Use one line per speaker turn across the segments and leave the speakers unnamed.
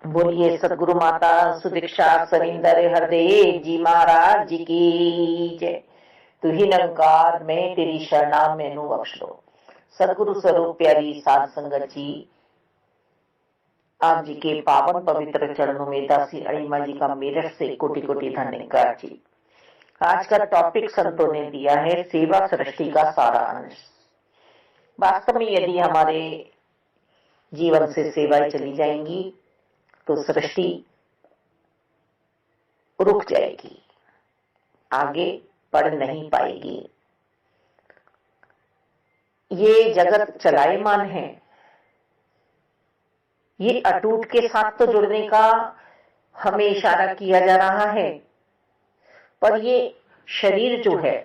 बोलिए सदगुरु माता सुदीक्षा सविंदर हृदय जी महाराज जी की जय। तू ही निरंकार मैं तेरी शरणा मैनू बख्श लो। सदगुरु स्वरूप प्यारी साध संगत जी, आप जी के पावन पवित्र चरणों में दासी अणिमा जी का मेरठ से कोटि कोटि धन्यवाद जी। आज का टॉपिक संतों ने दिया है सेवा सृष्टि का सारा अंश। वास्तव में यदि हमारे जीवन से सेवाएं चली जाएंगी तो सृष्टि रुक जाएगी, आगे बढ़ नहीं पाएगी। ये जगत चलायमान है, ये अटूट के साथ तो जुड़ने का हमें इशारा किया जा रहा है, पर ये शरीर जो है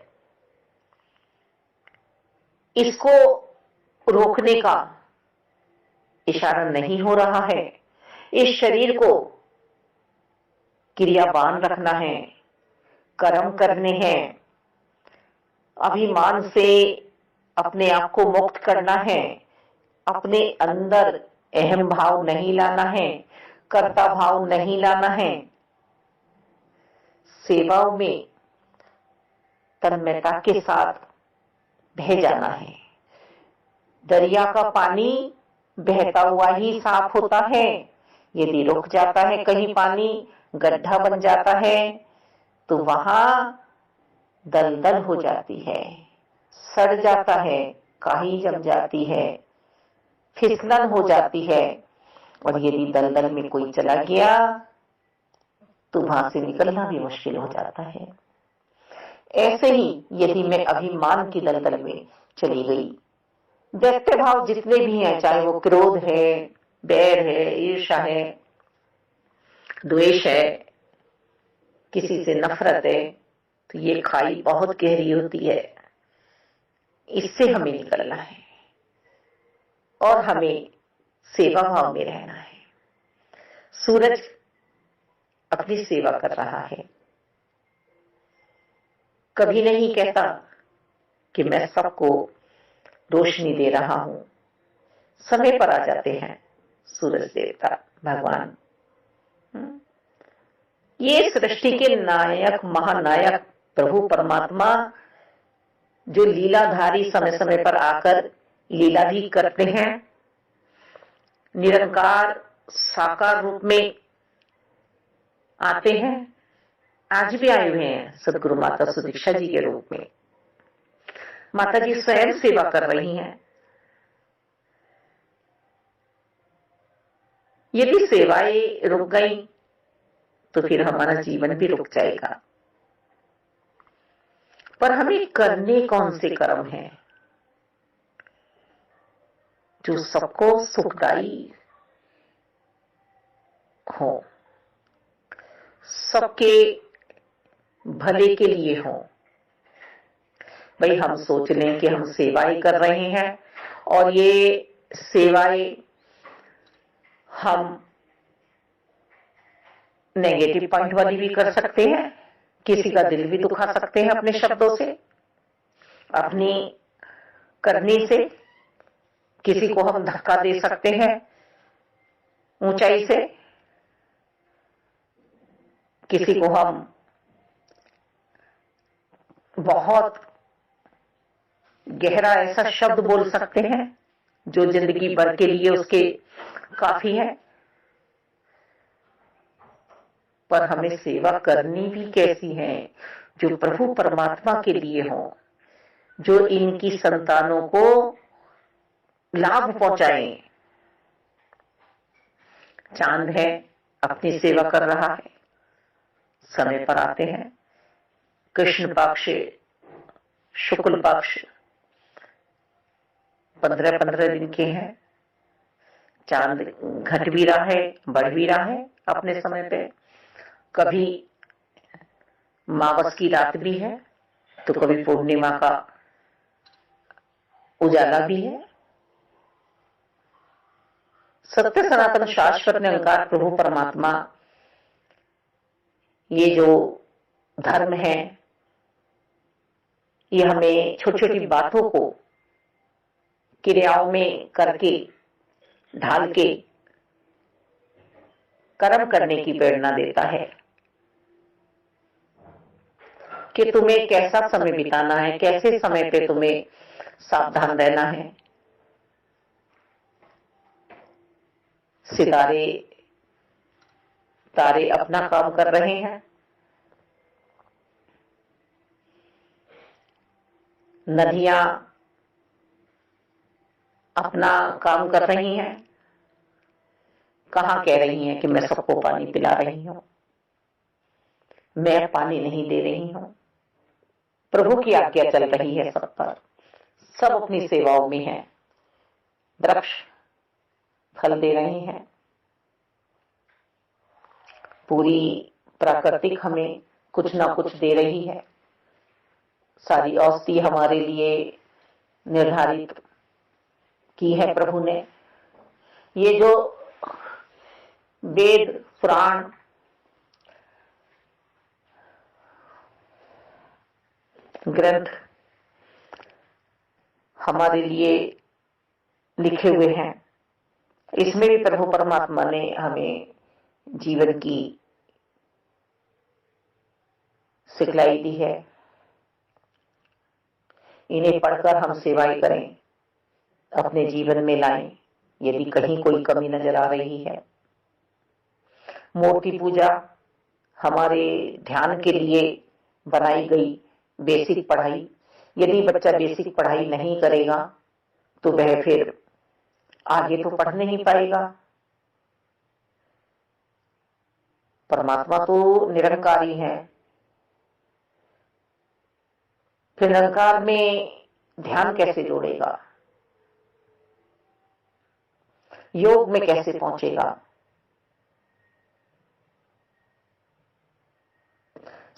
इसको रोकने का इशारा नहीं हो रहा है। इस शरीर को क्रियावान रखना है, कर्म करने हैं, अभिमान से अपने आप को मुक्त करना है, अपने अंदर अहम भाव नहीं लाना है, कर्ता भाव नहीं लाना है, सेवाओं में तन्मयता के साथ बह जाना है। दरिया का पानी बहता हुआ ही साफ होता है, यदि रुक जाता है कहीं पानी गड्ढा बन जाता है तो वहां दलदल हो जाती है, सड़ जाता है, काई जम जाती है, फिसलन हो जाती है। और यदि दलदल में कोई चला गया तो वहां से निकलना भी मुश्किल हो जाता है। ऐसे ही यदि मैं अभिमान की दलदल में चली गई, दैत्य भाव जितने भी हैं, चाहे वो क्रोध है, बैर है, ईर्ष्या है, द्वेष है, किसी से नफरत है, तो ये खाई बहुत गहरी होती है। इससे हमें निकलना है और हमें सेवा भाव में रहना है। सूरज अपनी सेवा कर रहा है, कभी नहीं कहता कि मैं सबको रोशनी दे रहा हूं। समय पर आ जाते हैं सूरज देवता भगवान। ये सृष्टि के नायक महानायक प्रभु परमात्मा जो लीलाधारी समय समय पर आकर लीला भी करते हैं, निरंकार साकार रूप में आते हैं। आज भी आए हुए हैं सदगुरु माता सुदीक्षा जी के रूप में। माता जी स्वयं सेवा कर रही हैं। यदि सेवाएं रुक गई तो फिर हमारा जीवन भी रुक जाएगा। पर हमें करने कौन से कर्म हैं जो सबको सुखदायी हो, सबके भले के लिए हो। भाई हम सोच लें कि हम सेवाएं कर रहे हैं और ये सेवाएं हम नेगेटिव पॉइंट वाली भी कर सकते हैं, किसी का दिल भी दुखा सकते हैं अपने शब्दों से, अपनी करनी से किसी को हम धक्का दे सकते हैं ऊंचाई से, किसी को हम बहुत गहरा ऐसा शब्द बोल सकते हैं जो जिंदगी भर के लिए उसके काफी है। पर हमें सेवा करनी भी कैसी है जो प्रभु परमात्मा के लिए हो, जो इनकी संतानों को लाभ पहुंचाए। चांद है अपनी सेवा कर रहा है, समय पर आते हैं। कृष्ण पक्ष, शुक्ल पक्ष 15-15 दिन के हैं। चांद घट भी रहा है, बढ़ भी रहा है अपने समय पे। कभी मावस की रात भी है तो कभी पूर्णिमा का उजाला भी है। सत्य सनातन शाश्वत निरंकार प्रभु परमात्मा ये जो धर्म है, ये हमें छोटी छोटी बातों को क्रियाओं में करके ढाल के कर्म करने की प्रेरणा देता है कि तुम्हें कैसा समय बिताना है, कैसे समय पे तुम्हें सावधान रहना है। सितारे तारे अपना काम कर रहे हैं, नदियां अपना काम कर रही हैं, कहां कह रही हैं कि मैं सबको पानी पिला रही हूं, मैं पानी नहीं दे रही हूं। प्रभु की आज्ञा चल रही है सब पर, सब अपनी सेवाओं में हैं। वृक्ष फल दे रहे हैं, पूरी प्राकृतिक हमें कुछ ना कुछ दे रही है। सारी औषधि हमारे लिए निर्धारित की है प्रभु ने। ये जो वेद पुराण ग्रंथ हमारे लिए लिखे हुए हैं, इसमें भी प्रभु परमात्मा ने हमें जीवन की सिखलाई दी है। इन्हें पढ़कर हम सेवाएं करें, अपने जीवन में लाएं, यदि कहीं कोई कमी नजर आ रही है। मूर्ति पूजा हमारे ध्यान के लिए बनाई गई बेसिक पढ़ाई। यदि बच्चा बेसिक पढ़ाई नहीं करेगा तो वह फिर आगे तो पढ़ नहीं पाएगा। परमात्मा तो निरंकारी है, फिर निरंकार में ध्यान कैसे जोड़ेगा, योग में कैसे पहुंचेगा,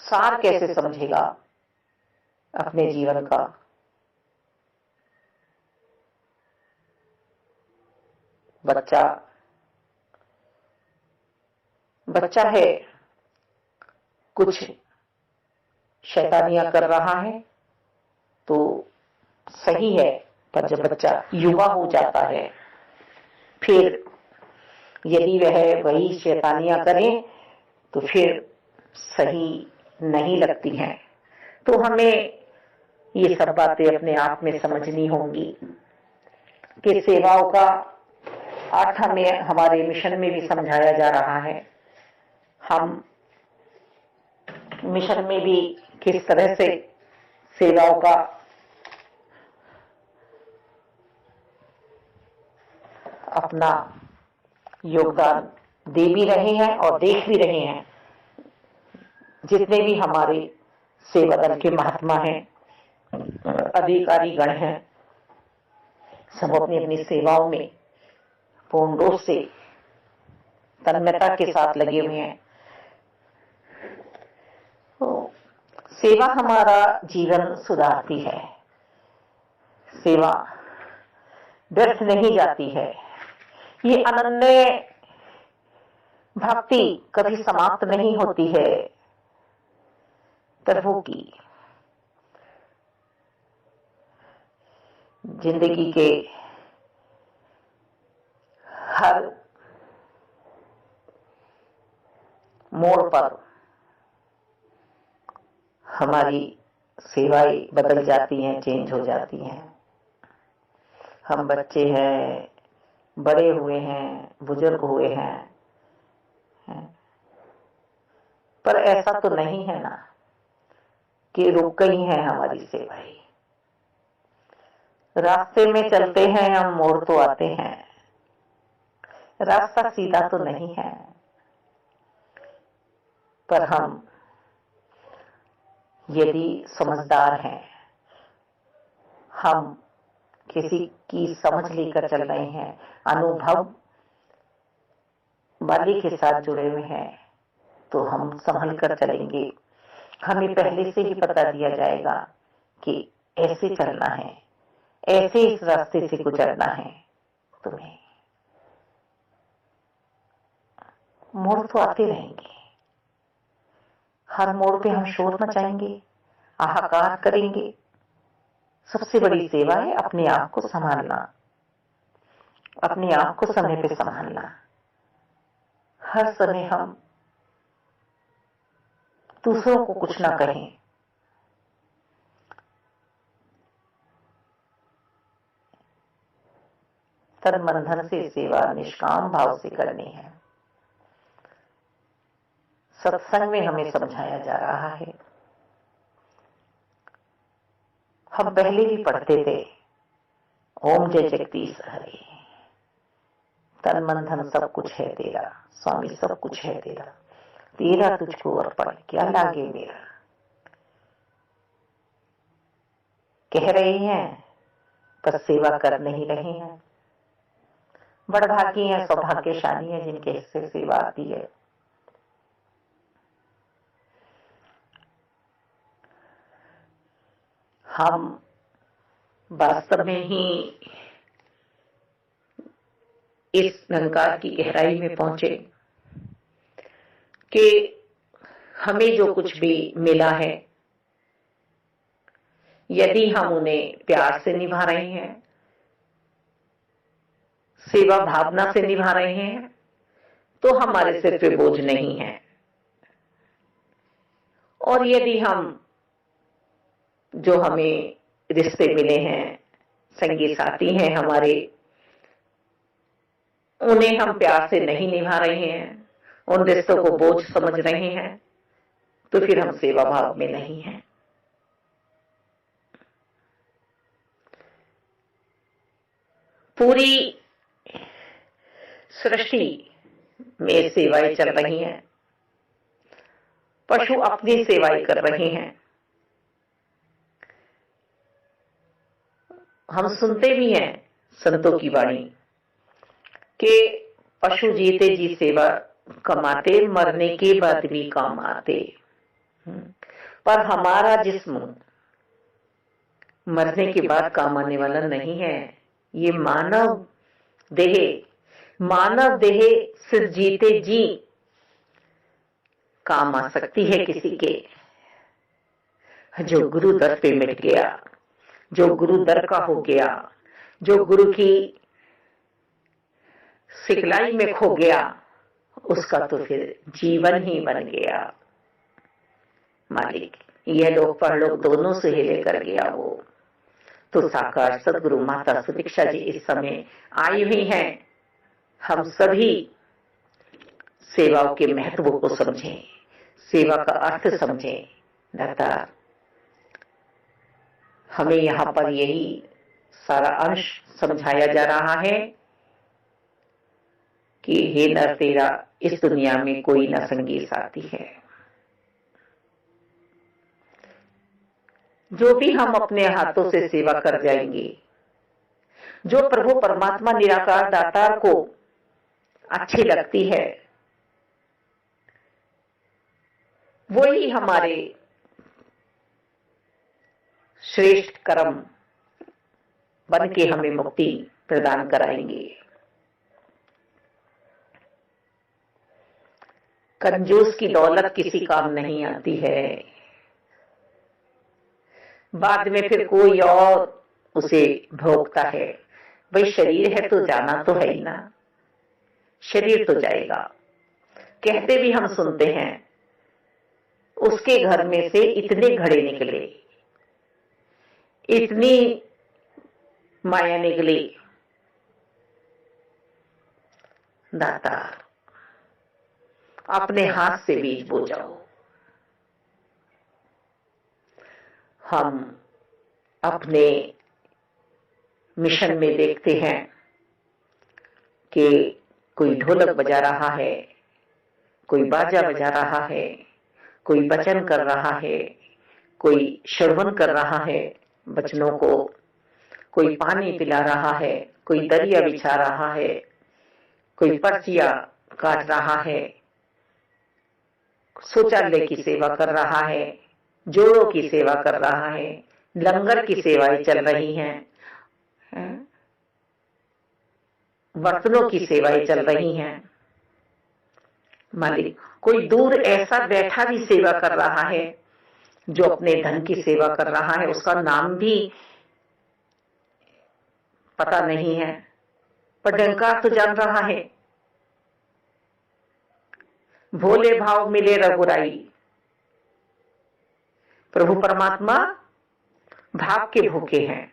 सार कैसे समझेगा अपने जीवन का। बच्चा है, कुछ शैतानियां कर रहा है तो सही है, पर जब बच्चा युवा हो जाता है फिर यदि वह वही शैतानियां करे तो फिर सही नहीं लगती हैं। तो हमें ये सब बातें अपने आप में समझनी होंगी कि सेवाओं का अर्थ हमें हमारे मिशन में भी समझाया जा रहा है। हम मिशन में भी किस तरह से सेवाओं का अपना योगदान दे भी रहे हैं और देख भी रहे हैं। जितने भी हमारे सेवा दल के महात्मा हैं, अधिकारी गण हैं, सब अपनी अपनी सेवाओं में पूर्ण रूप से तन्मयता के साथ लगे हुए हैं। तो सेवा हमारा जीवन सुधारती है, सेवा व्यर्थ नहीं जाती है। ये अनन्य भक्ति कभी समाप्त नहीं होती है प्रभु की। जिंदगी के हर मोड़ पर हमारी सेवाएं बदल जाती हैं, चेंज हो जाती हैं। हम बच्चे हैं, बड़े हुए हैं, बुजुर्ग हुए हैं, पर ऐसा तो नहीं है ना कि रुक गई है हमारी सेवाएं। रास्ते में चलते हैं हम, मोड़ तो आते हैं, रास्ता सीधा तो नहीं है, पर हम यदि समझदार हैं, हम किसी की समझ लेकर चल रहे हैं, अनुभव वाले के साथ जुड़े हुए हैं, तो हम संभल कर चलेंगे। हमें पहले से ही पता दिया जाएगा कि ऐसे चलना है, ऐसे इस रास्ते से गुजरना है तुम्हें। मोड़ तो आते रहेंगे, हर मोड़ पे हम शोर मचाएंगे, हाहाकार करेंगे। सबसे बड़ी सेवा है अपने आप को संभालना, अपने आप को समय पे संभालना। हर समय हम दूसरों को कुछ ना कहें, तन मन धन से सेवा निष्काम भाव से करनी है। सत्संग में हमें समझाया जा रहा है। हम पहले भी पढ़ते थे, ओम जय जगदीश हरे, तन मन धन सब कुछ है तेरा, स्वामी सब कुछ है तेरा, तेरा तुझको अर्पण क्या लागे मेरा। कह रहे हैं पर सेवा कर नहीं रहे हैं। बड़भागी है, सौभाग्यशाली है जिनके हिस्से सेवा आती है। हम वास्तव में ही इस निरंकार की गहराई में पहुंचे कि हमें जो कुछ भी मिला है, यदि हम उन्हें प्यार से निभा रहे हैं, सेवा भावना से निभा रहे हैं, तो हमारे सिर पे बोझ नहीं है। और यदि हम जो हमें रिश्ते मिले हैं, संगी साथी हैं हमारे, उन्हें हम प्यार से नहीं निभा रहे हैं, उन रिश्तों को बोझ समझ रहे हैं, तो फिर हम सेवा भाव में नहीं हैं। पूरी सृष्टि में सेवाएं चल रही हैं, पशु अपनी सेवाएं कर रहे हैं। हम सुनते भी हैं संतों की वाणी कि पशु जीते जी सेवा कमाते, मरने के बाद भी काम आते। पर हमारा जिस्म मरने के बाद काम आने वाला नहीं है। ये मानव देह सिर्फ जीते जी काम आ सकती है किसी के। जो गुरु दर पे मिट गया, जो गुरु दर का हो गया, जो गुरु की सिखलाई में खो गया, उसका तो फिर जीवन ही बन गया। मालिक यह लोग परलोक दोनों से हिले कर गया वो। तो साकार सदगुरु माता सुदीक्षा जी इस समय आई हुई हैं। हम सभी सेवाओं के महत्व को समझें, सेवा का अर्थ समझें। दाता हमें यहाँ पर यही सारा अंश समझाया जा रहा है कि हे नर तेरा इस दुनिया में कोई न संगी साथी है। जो भी हम अपने हाथों से सेवा कर जाएंगे, जो प्रभु परमात्मा निराकार दातार को अच्छी लगती है, वही हमारे श्रेष्ठ कर्म बन के हमें मुक्ति प्रदान कराएंगे। कंजूस की दौलत किसी काम नहीं आती है। बाद में फिर कोई और उसे भोगता है। भाई शरीर है तो जाना तो है ही ना, शरीर तो जाएगा। कहते भी हम सुनते हैं, उसके घर में से इतने घड़े निकले, इतनी माया निकली। दाता अपने हाथ से बीज बो जाओ। हम अपने मिशन में देखते हैं कि कोई ढोलक बजा रहा है, कोई बाजा बजा रहा है, कोई वचन कर रहा है, कोई श्रवण कर रहा है वचनों को, कोई पानी पिला रहा है, कोई दरिया बिछा रहा है, कोई पर्चियां काट रहा है, शौचालय की सेवा कर रहा है, जोड़ों की सेवा कर रहा है, लंगर की सेवाएं चल रही हैं, बर्तनों की सेवाएं चल रही हैं। मालिक कोई दूर ऐसा बैठा भी सेवा कर रहा है जो अपने धन की सेवा कर रहा है, उसका नाम भी पता नहीं है, पर डंकार तो जान रहा है। भोले भाव मिले रघुराई। प्रभु परमात्मा भाव के भूखे हैं।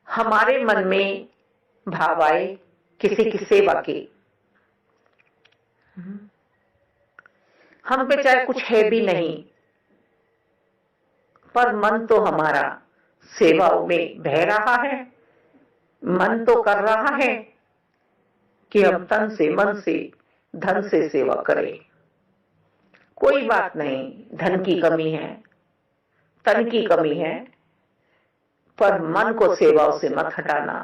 हमारे मन में भाव आए किसी की सेवा के, हम पे चाहे कुछ है भी नहीं, पर मन तो हमारा सेवाओं में बह रहा है। मन तो कर रहा है कि हम तन से, मन से, धन से सेवा करें। कोई बात नहीं, धन की कमी है, तन की कमी है, पर मन को सेवाओं से मत हटाना।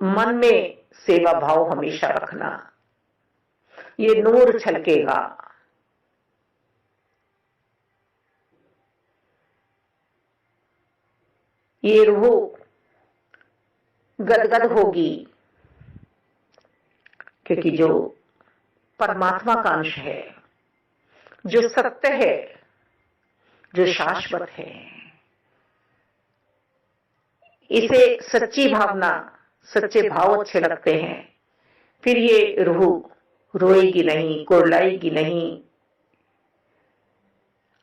मन में सेवा भाव हमेशा रखना, ये नूर छलकेगा। ये रूह गदगद होगी, क्योंकि जो परमात्मा का अंश है, जो सत्य है, जो शाश्वत है, इसे सच्ची भावना, सच्चे भाव अच्छे लगते हैं। फिर ये रूह रोएगी नहीं, कुरलाएगी नहीं।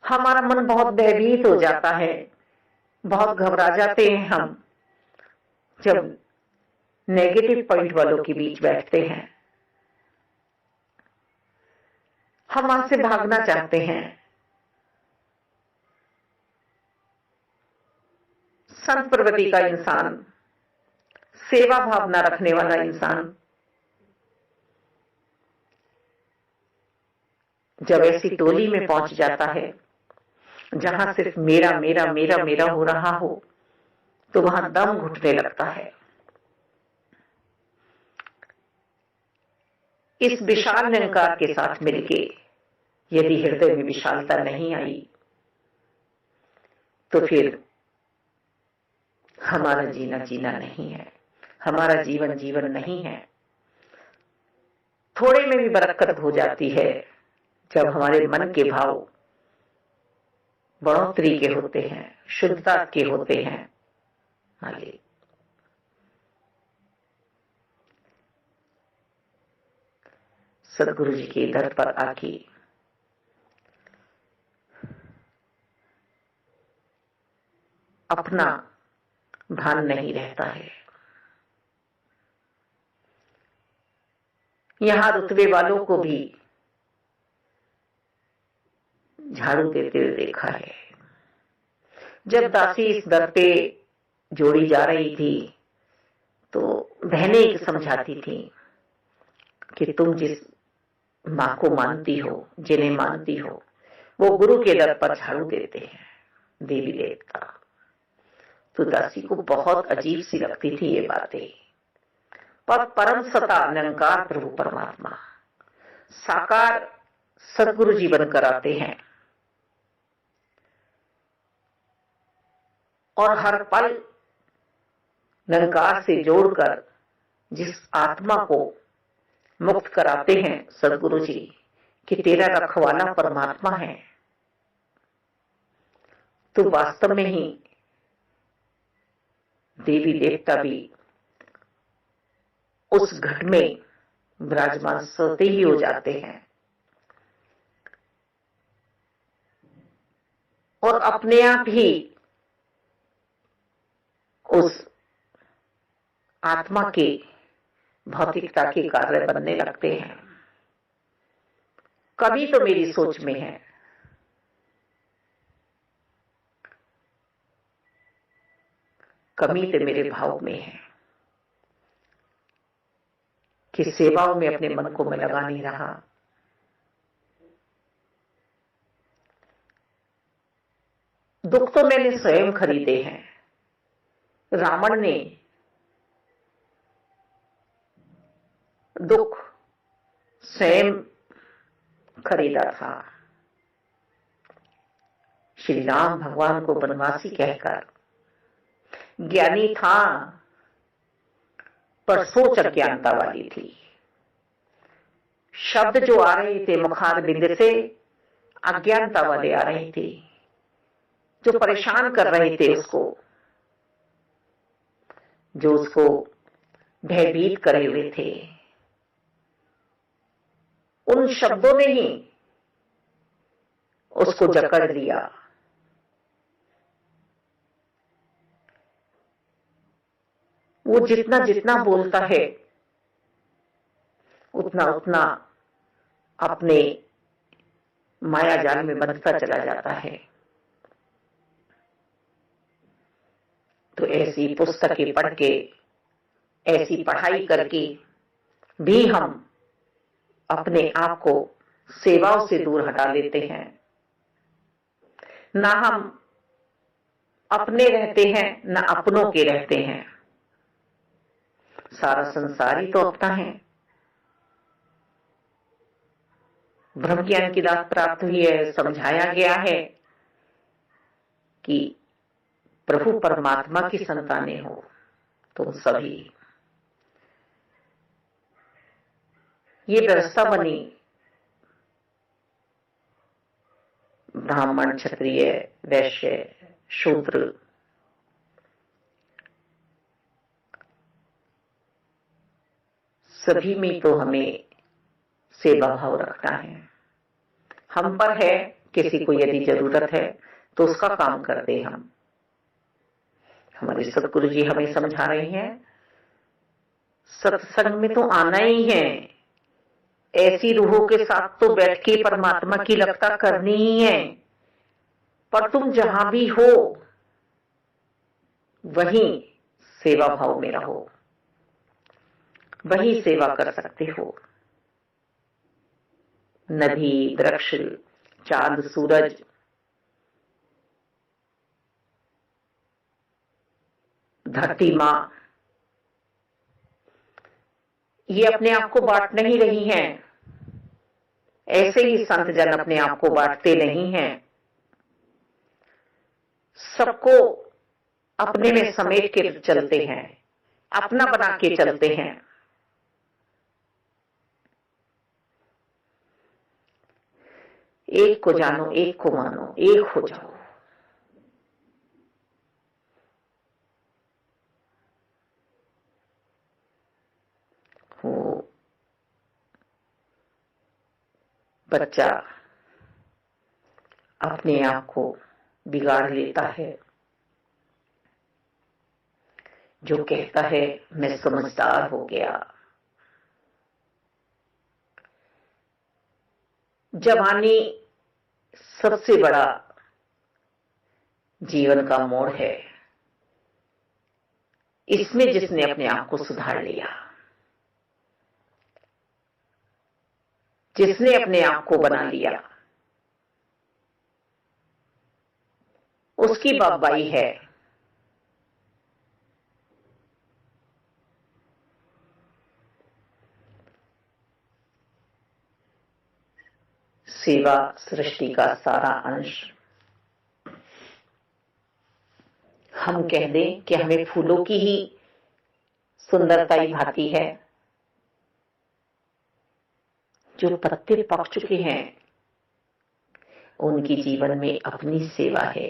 हमारा मन बहुत भयभीत हो जाता है, बहुत घबरा जाते हैं हम जब नेगेटिव पॉइंट वालों के बीच बैठते हैं। हम वहां से भागना चाहते हैं। संत प्रवृत्ति का इंसान, सेवा भावना रखने वाला इंसान जब ऐसी टोली में पहुंच जाता है जहां सिर्फ मेरा मेरा मेरा मेरा हो रहा हो, तो वहां दम घुटने लगता है। इस विशाल निरंकार के साथ मिलके यदि हृदय में विशालता नहीं आई, तो फिर हमारा जीना जीना नहीं है, हमारा जीवन जीवन नहीं है। थोड़े में भी बरकत हो जाती है जब हमारे मन के भाव बढ़ोतरी के होते हैं, शुद्धता के होते हैं। मालिक, सदगुरु जी के दर पर आके अपना भान नहीं रहता है। यहां रुतबे वालों को भी झाड़ू देते हुए देखा है। जब दासी इस दर पे जोड़ी जा रही थी, तो बहनें समझाती थी कि तुम जिस माँ को मानती हो, जिन्हें मानती हो, वो गुरु के दर पर झाड़ू देते हैं, देवी देवता। तो दासी को बहुत अजीब सी लगती थी ये बातें, पर परम सता निरंकार प्रभु परमात्मा साकार सदगुरु जी बनकर आते हैं और हर पल निरंकार से जोड़कर जिस आत्मा को मुक्त कराते हैं सदगुरु जी कि तेरा रखवाला परमात्मा है, तो वास्तव में ही देवी देवता भी उस घट में विराजमान सोते ही हो जाते हैं और अपने आप ही उस आत्मा के भौतिकता के कार्य बनने लगते हैं। कभी तो मेरी सोच में है, कमी तो मेरे भाव में है कि सेवाओं में अपने मन को मैं लगा नहीं रहा। दुख तो मैंने स्वयं खरीदे हैं। रावण ने दुख स्वयं खरीदा था। श्री राम भगवान को वनवासी कहकर ज्ञानी था, पर सोच अज्ञानता वाली थी। शब्द जो आ रहे थे मुखार बिंद से अज्ञानता वाले आ रहे थे, जो परेशान कर रहे थे उसको। जो उसको भयभीत करे हुए थे, उन शब्दों ने ही उसको जकड़ लिया। वो जितना जितना बोलता है उतना उतना अपने माया जाल में बंधता चला जाता है। तो ऐसी पुस्तकें पढ़ के, ऐसी पढ़ाई करके भी हम अपने आप को सेवाओं से दूर हटा लेते हैं। ना हम अपने रहते हैं, ना अपनों के रहते हैं। सारा संसार ही तो अपना है। ब्रह्म ज्ञान की दात प्राप्त हुई है, समझाया गया है कि प्रभु परमात्मा की संतानें हो तुम सभी। ये व्यवस्था बनी। ब्राह्मण, क्षत्रिय, वैश्य, शूद्र, सभी में तो हमें सेवा भाव रखना है। हम पर है, किसी को यदि जरूरत है तो उसका काम करते हम। हमारे सतगुरु जी हमें समझा रहे हैं, सत्संग में तो आना ही है। ऐसी रूहों के साथ तो बैठ के परमात्मा की रक्षा करनी ही है। पर तुम जहां भी हो वहीं सेवा भाव में रहो, वहीं सेवा कर सकते हो। नदी, वृक्ष, चांद, सूरज, धरती माँ, ये अपने आप को बांट नहीं रही हैं। ऐसे ही संत जन अपने आप को बांटते नहीं हैं। सबको अपने में समेट के चलते हैं, अपना बना के चलते हैं। एक को जानो, एक को मानो, एक हो जाओ। वो बच्चा अपने आप को बिगाड़ लेता है जो कहता है मैं समझदार हो गया। जवानी सबसे बड़ा जीवन का मोड़ है। इसमें जिसने अपने आप को सुधार लिया, जिसने अपने आप को बना लिया, उसकी बाबाई है। सेवा सृष्टि का सारा अंश। हम कह दें कि हमें फूलों की ही सुंदरता ही भाती है। जो पत्ते पक चुके हैं उनकी जीवन में अपनी सेवा है।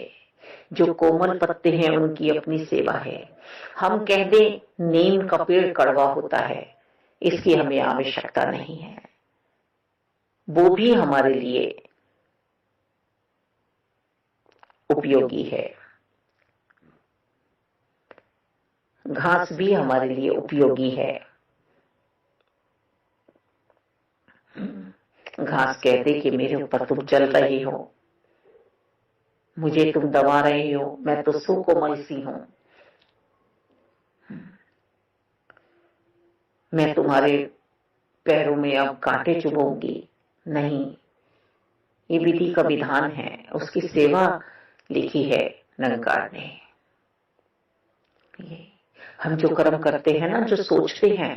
जो कोमल पत्ते हैं उनकी अपनी सेवा है। हम कह दें नीम का पेड़ कड़वा होता है, इसकी हमें आवश्यकता नहीं है। वो भी हमारे लिए उपयोगी है। घास भी हमारे लिए उपयोगी है। घास कहते कि मेरे ऊपर तुम चल रहे हो, मुझे तुम दबा रहे हो, मैं तो सुकोमल सी हूं, मैं तुम्हारे पैरों में अब कांटे चुभूंगी नहीं। ये विधि का विधान है, उसकी सेवा लिखी है निरंकार ने। हम जो कर्म करते हैं ना, जो सोचते हैं,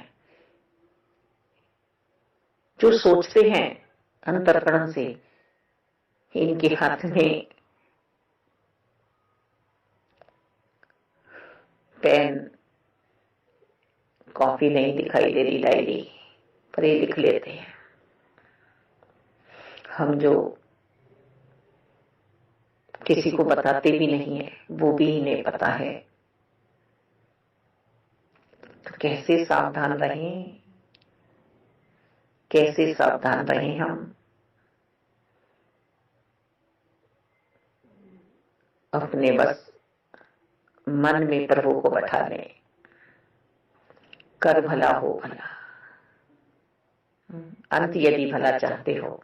जो सोचते हैं अंतर्करण से, इनके हाथ में पेन कॉपी नहीं दिखाई दे रही, डायरी पर ये लिख लेते हैं। हम जो किसी को बताते भी नहीं है, वो भी इन्हें पता है। तो कैसे सावधान रहें, कैसे सावधान रहें हम। अपने बस मन में प्रभु को बैठा लें, कर भला हो भला, अंत यदि भला चाहते हो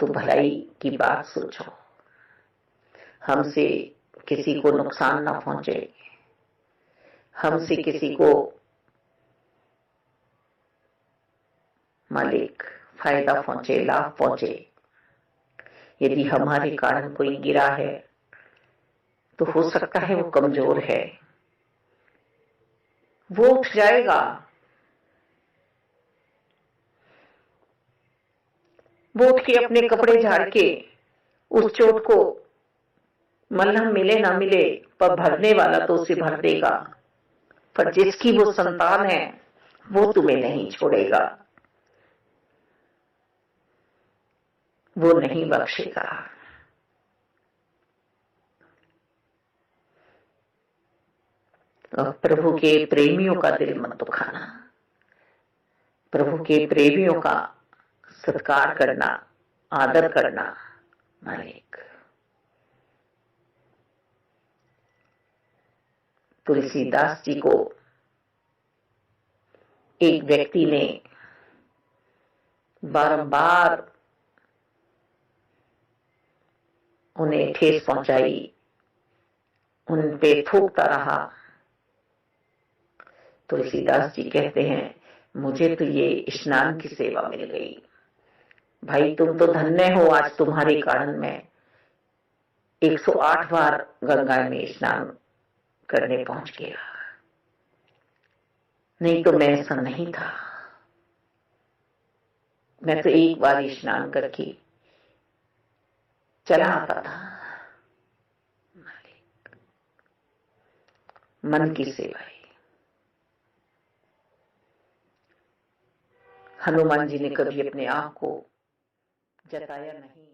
तो भलाई की बात सोचो, हमसे किसी को नुकसान ना पहुंचे, हमसे किसी को मालिक फायदा पहुंचे, लाभ पहुंचे। यदि हमारे कारण कोई गिरा है तो हो सकता है वो कमजोर है, वो उठ जाएगा, वो उठ के अपने कपड़े झाड़ के उस चोट को मलहम मिले ना मिले पर भरने वाला तो उसे भर देगा। पर जिसकी वो संतान है वो तुम्हें नहीं छोड़ेगा, वो नहीं बख्शेगा। और प्रभु के प्रेमियों का दिल मत दुखाना, प्रभु के प्रेमियों का सत्कार करना, आदर करना। मालिक तुलसीदास जी को एक व्यक्ति ने बारंबार उन्हें ठेस पहुंचाई, उन पे थूकता रहा। तुलसीदास जी कहते हैं, मुझे तो ये स्नान की सेवा मिल गई। भाई तुम तो धन्य हो, आज तुम्हारे कारण मैं 108 बार गंगा में स्नान करने पहुंच गया, नहीं तो मैं ऐसा नहीं था। मैं तो एक बार स्नान करके चला आता था। मन की सेवा है। हनुमान जी ने कभी अपने आप को जताया नहीं।